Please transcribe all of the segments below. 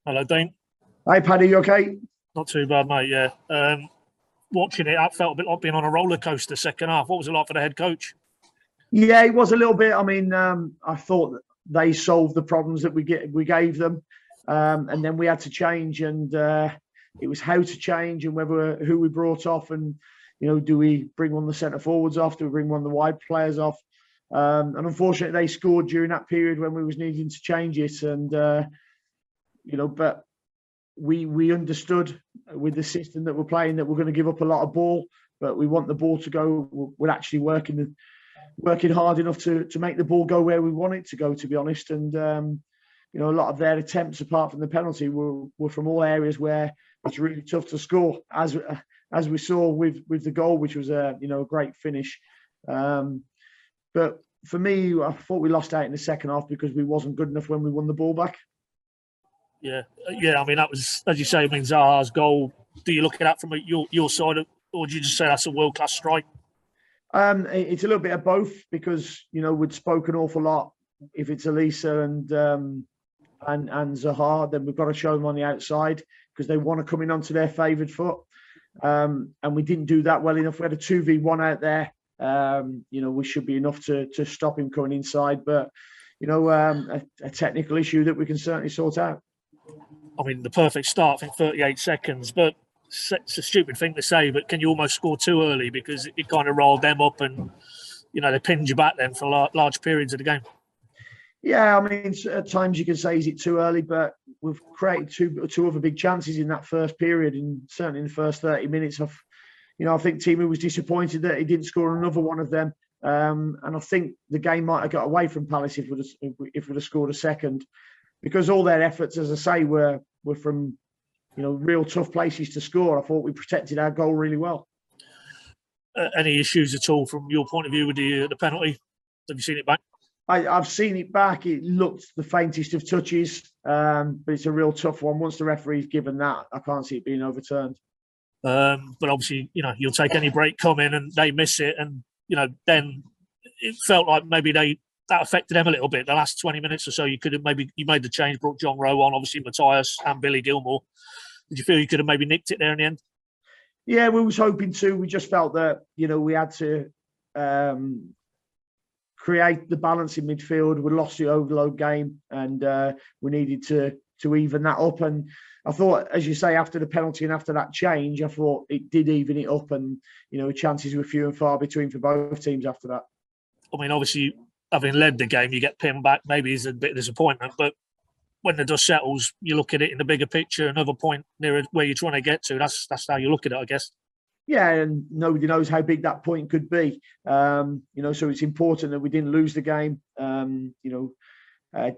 Hello, Dean. Hi, Paddy. You okay? Not too bad, mate. Yeah. Watching it, I felt a bit like being on a roller coaster second half. What was it like for the head coach? Yeah, it was a little bit. I mean, I thought that they solved the problems that we gave them, and then we had to change, and it was how to change and who we brought off, and do we bring one of the centre forwards off? Do we bring one of the wide players off? And unfortunately, they scored during that period when we was needing to change it, and but we understood with the system that we're playing that we're going to give up a lot of ball, but we want the ball to go. We're actually working hard enough to make the ball go where we want it to go, to be honest. And a lot of their attempts, apart from the penalty, were from all areas where it's really tough to score, as we saw with the goal, which was a great finish. But for me, I thought we lost out in the second half because we wasn't good enough when we won the ball back. Yeah. I mean, that was, as you say, I mean, Zaha's goal. Do you look at that from your side, or do you just say that's a world-class strike? It's a little bit of both, because we'd spoken an awful lot. If it's Elisa and Zaha, then we've got to show them on the outside because they want to come in onto their favoured foot. And we didn't do that well enough. We had a 2v1 out there. We should be enough to stop him coming inside. But a technical issue that we can certainly sort out. I mean, the perfect start, I think 38 seconds, but it's a stupid thing to say, but can you almost score too early because it kind of rolled them up and, they pinned you back then for large periods of the game? Yeah, I mean, at times you can say, is it too early? But we've created two other big chances in that first period, and certainly in the first 30 minutes. I think Timu was disappointed that he didn't score another one of them. And I think the game might have got away from Palace if we'd have scored a second, because all their efforts, as I say, were from real tough places to score. I thought we protected our goal really well. Any issues at all from your point of view with the penalty? Have you seen it back? I've seen it back. It looked the faintest of touches, but it's a real tough one. Once the referee's given that, I can't see it being overturned. But obviously, you'll take any break coming and they miss it, and then it felt like maybe that affected them a little bit. The last 20 minutes or so, you made the change, brought John Rowe on, obviously Matthias and Billy Gilmore. Did you feel you could have maybe nicked it there in the end? Yeah, we was hoping to. We just felt that we had to create the balance in midfield. We lost the overload game, and we needed to even that up. And I thought, as you say, after the penalty and after that change, I thought it did even it up, and chances were few and far between for both teams after that. I mean, obviously, having led the game, you get pinned back. Maybe it's a bit of disappointment, but when the dust settles, you look at it in the bigger picture, another point nearer where you're trying to get to. That's how you look at it, I guess. Yeah, and nobody knows how big that point could be. So it's important that we didn't lose the game.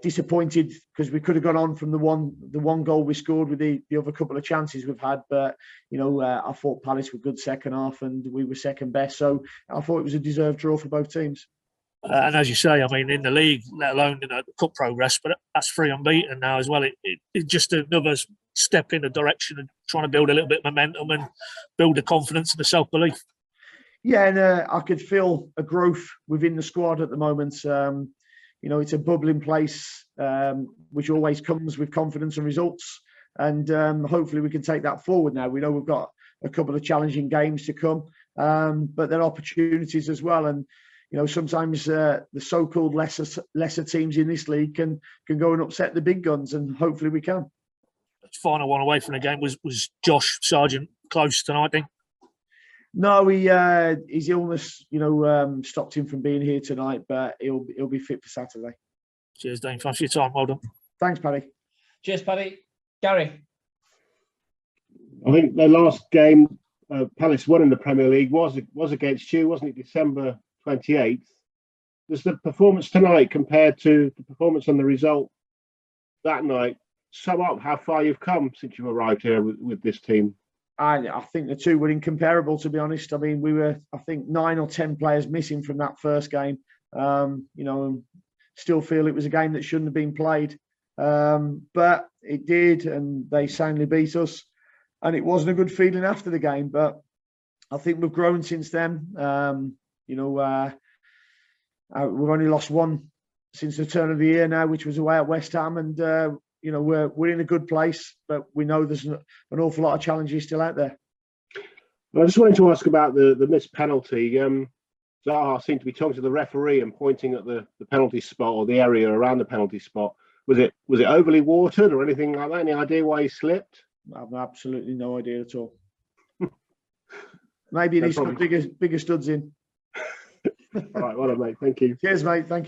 Disappointed because we could have gone on from the one goal we scored with the other couple of chances we've had. But I thought Palace were good second half, and we were second best. So I thought it was a deserved draw for both teams. And as you say, I mean, in the league, let alone cup progress, but that's 3 unbeaten now as well. It's just another step in the direction of trying to build a little bit of momentum and build the confidence and the self-belief. Yeah, and I could feel a growth within the squad at the moment. It's a bubbling place, which always comes with confidence and results. And hopefully we can take that forward now. We know we've got a couple of challenging games to come, but there are opportunities as well. And sometimes the so-called lesser teams in this league can go and upset the big guns, and hopefully we can. Final one away from the game was Josh Sargent close tonight, then? No, his illness, stopped him from being here tonight, but he'll be fit for Saturday. Cheers, Dane. Thanks for your time. Well done. Thanks, Paddy. Cheers, Paddy. Gary. I think the last game Palace won in the Premier League was against you, wasn't it? December 28th. Does the performance tonight compared to the performance and the result that night sum up how far you've come since you've arrived here with this team? I think the two were incomparable, to be honest. I mean, we were, I think, 9 or 10 players missing from that first game. And still feel it was a game that shouldn't have been played. But it did, and they soundly beat us. And it wasn't a good feeling after the game, but I think we've grown since then. We've only lost one since the turn of the year now, which was away at West Ham, and you know, we're in a good place, but we know there's an awful lot of challenges still out there. I just wanted to ask about the missed penalty. Zaha seemed to be talking to the referee and pointing at the penalty spot or the area around the penalty spot. Was it overly watered or anything like that? Any idea why he slipped? I've absolutely no idea at all. Maybe he No needs to put bigger studs in. All right, well done, mate. Thank you. Cheers, mate. Thank you.